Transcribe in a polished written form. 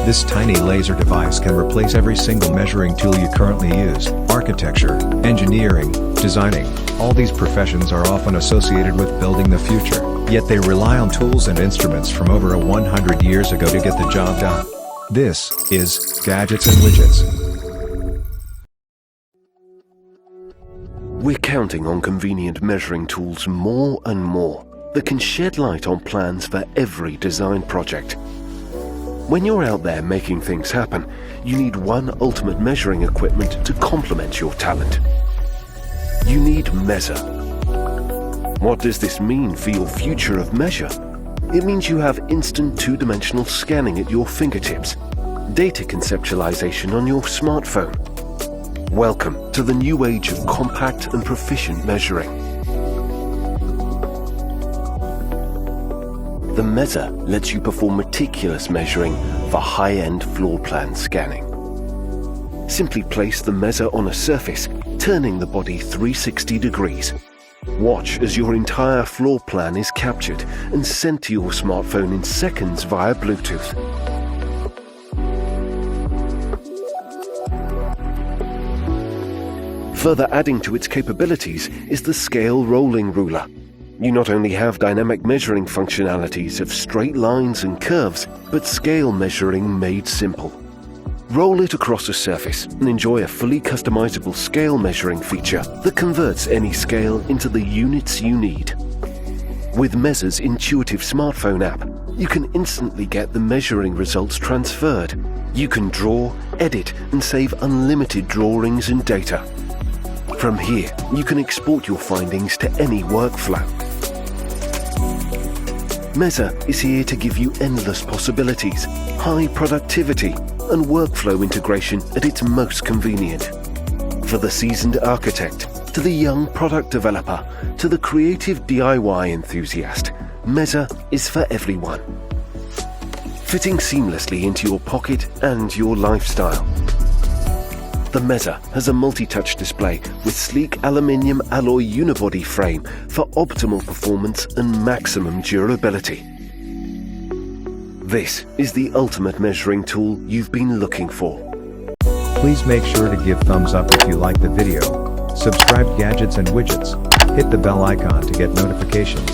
This tiny laser device can replace every single measuring tool you currently use. Architecture, engineering, designing, all these professions are often associated with building the future, yet they rely on tools and instruments from over 100 years ago to get the job done. This is Gadgets and Widgets. We're counting on convenient measuring tools more and more that can shed light on plans for every design project. When you're out there making things happen, you need one ultimate measuring equipment to complement your talent. You need MEAZOR. What does this mean for your future of measure? It means you have instant two-dimensional scanning at your fingertips, data conceptualization on your smartphone. Welcome to the new age of compact and proficient measuring. The MEAZOR lets you perform meticulous measuring for high-end floor plan scanning. Simply place the MEAZOR on a surface, turning the body 360 degrees. Watch as your entire floor plan is captured and sent to your smartphone in seconds via Bluetooth. Further adding to its capabilities is the scale rolling ruler. You not only have dynamic measuring functionalities of straight lines and curves, but scale measuring made simple. Roll it across a surface and enjoy a fully customizable scale measuring feature that converts any scale into the units you need. With MEAZOR's intuitive smartphone app, you can instantly get the measuring results transferred. You can draw, edit, and save unlimited drawings and data. From here, you can export your findings to any workflow. MEAZOR is here to give you endless possibilities, high productivity, and workflow integration at its most convenient. For the seasoned architect, to the young product developer, to the creative DIY enthusiast, MEAZOR is for everyone. Fitting seamlessly into your pocket and your lifestyle. The MEAZOR has a multi-touch display with sleek aluminium alloy unibody frame for optimal performance and maximum durability. This is the ultimate measuring tool you've been looking for. Please make sure to give thumbs up if you like the video, subscribe Gadgets and Widgets, hit the bell icon to get notifications.